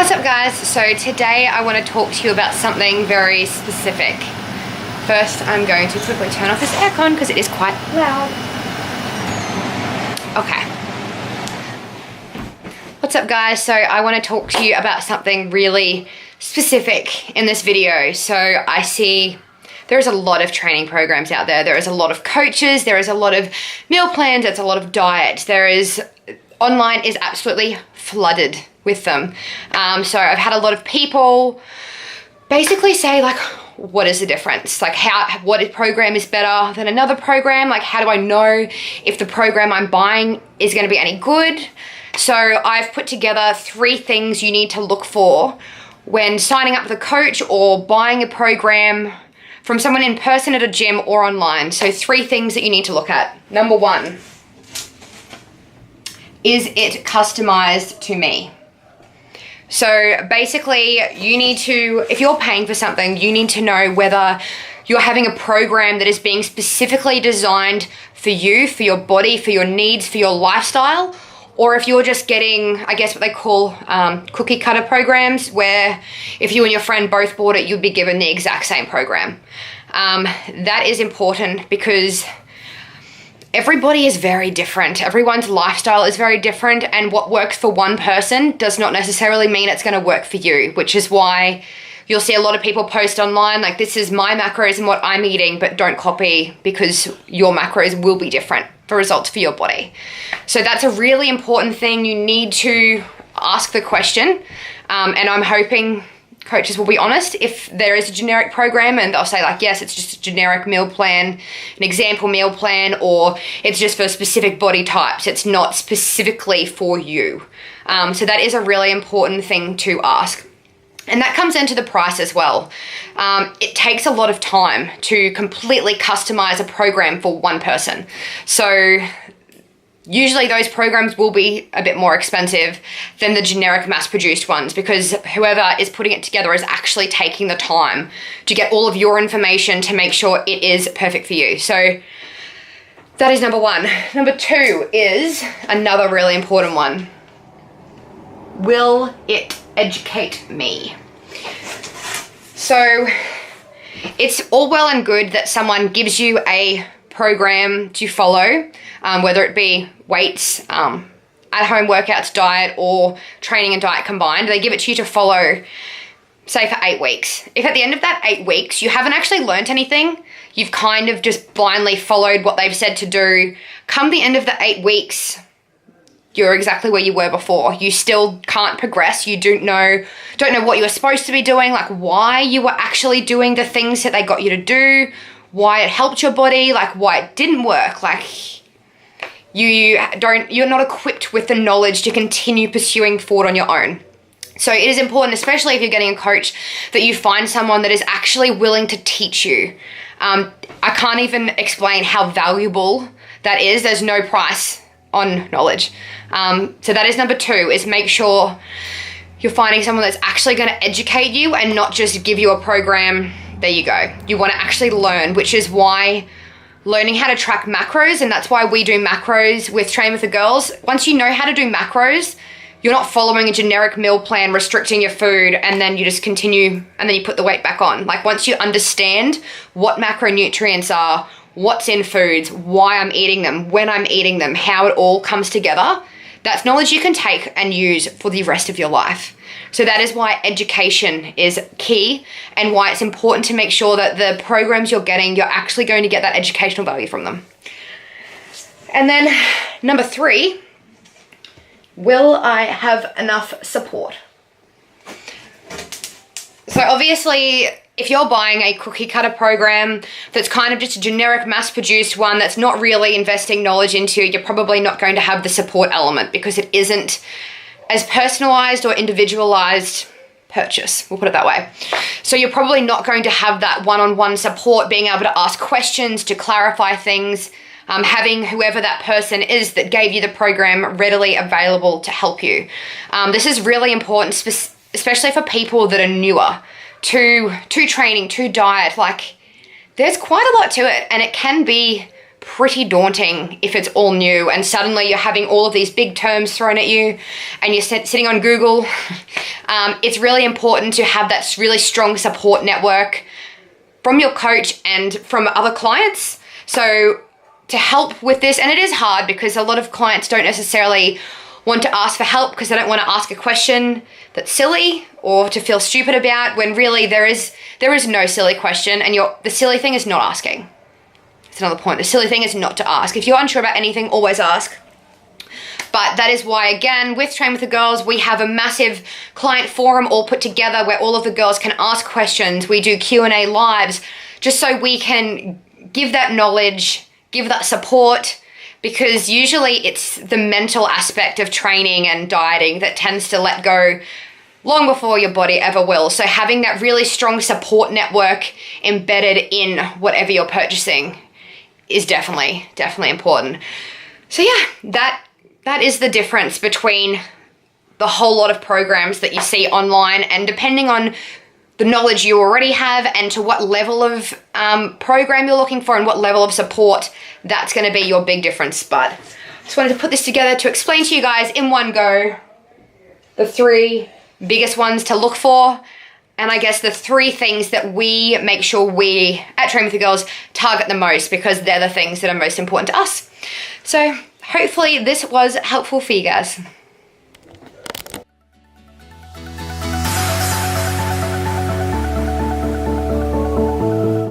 What's up guys? So today I want to talk to you about something very specific. First I'm going to quickly turn off this aircon because it is quite loud. Okay. What's up guys? So I want to talk to you about something really specific in this video. So I see there's a lot of training programs out there. There is a lot of coaches. There is a lot of meal plans. There's a lot of diets. Online is absolutely flooded with them. So I've had a lot of people basically say like, what is the difference? Like what program is better than another program? Like how do I know if the program I'm buying is going to be any good? So I've put together 3 things you need to look for when signing up with a coach or buying a program from someone in person at a gym or online. So 3 things that you need to look at. Number 1, is it customized to me? So basically you need to, if you're paying for something, you need to know whether you're having a program that is being specifically designed for you, for your body, for your needs, for your lifestyle, or if you're just getting, I guess what they call cookie cutter programs, where if you and your friend both bought it, you'd be given the exact same program. That is important because everybody is very different. Everyone's lifestyle is very different, and what works for one person does not necessarily mean it's going to work for you, which is why you'll see a lot of people post online like, this is my macros and what I'm eating, but don't copy because your macros will be different for results for your body. So that's a really important thing. You need to ask the question, and I'm hoping coaches will be honest if there is a generic program, and they'll say like, yes, it's just a generic meal plan, an example meal plan, or it's just for specific body types. It's not specifically for you. So that is a really important thing to ask. And that comes into the price as well. It takes a lot of time to completely customize a program for one person. So usually those programs will be a bit more expensive than the generic mass-produced ones because whoever is putting it together is actually taking the time to get all of your information to make sure it is perfect for you. So that is number 1. Number 2 is another really important one. Will it educate me? So it's all well and good that someone gives you a program to follow, whether it be weights, at-home workouts, diet, or training and diet combined. They give it to you to follow, say for 8 weeks. If at the end of that 8 weeks you haven't actually learned anything, you've kind of just blindly followed what they've said to do, come the end of the 8 weeks, you're exactly where you were before. You still can't progress. You don't know what you were supposed to be doing, like why you were actually doing the things that they got you to do, why it helped your body, like why it didn't work. Like you're not equipped with the knowledge to continue pursuing forward on your own. So it is important, especially if you're getting a coach, that you find someone that is actually willing to teach you. I can't even explain how valuable that is. There's no price on knowledge. So that is number 2, is make sure you're finding someone that's actually going to educate you and not just give you a program. There you go. You want to actually learn, which is why learning how to track macros, and that's why we do macros with Train with the Girls. Once you know how to do macros, you're not following a generic meal plan, restricting your food, and then you just continue, and then you put the weight back on. Like once you understand what macronutrients are, what's in foods, why I'm eating them, when I'm eating them, how it all comes together, that's knowledge you can take and use for the rest of your life. So that is why education is key, and why it's important to make sure that the programs you're getting, you're actually going to get that educational value from them. And then number 3, will I have enough support? So obviously, if you're buying a cookie cutter program that's kind of just a generic mass-produced one that's not really investing knowledge into, you're probably not going to have the support element because it isn't as personalized or individualized purchase, we'll put it that way. So you're probably not going to have that one-on-one support, being able to ask questions, to clarify things, having whoever that person is that gave you the program readily available to help you. This is really important, especially for people that are newer to training, to diet. Like there's quite a lot to it, and it can be pretty daunting if it's all new and suddenly you're having all of these big terms thrown at you and you're sitting on Google. It's really important to have that really strong support network from your coach and from other clients. So to help with this, and it is hard because a lot of clients don't necessarily want to ask for help because they don't want to ask a question that's silly or to feel stupid about, when really there is no silly question, and the silly thing is not asking. It's another point. The silly thing is not to ask. If you're unsure about anything, always ask. But that is why, again, with Train with the Girls, we have a massive client forum all put together where all of the girls can ask questions. We do Q&A lives just so we can give that knowledge, give that support, because usually it's the mental aspect of training and dieting that tends to let go long before your body ever will. So having that really strong support network embedded in whatever you're purchasing is definitely important. So yeah, that is the difference between the whole lot of programs that you see online, and depending on the knowledge you already have and to what level of program you're looking for and what level of support, that's going to be your big difference. But I just wanted to put this together to explain to you guys in one go the 3 biggest ones to look for, and I guess the 3 things that we make sure we at Train with the Girls target the most, because they're the things that are most important to us. So hopefully this was helpful for you guys.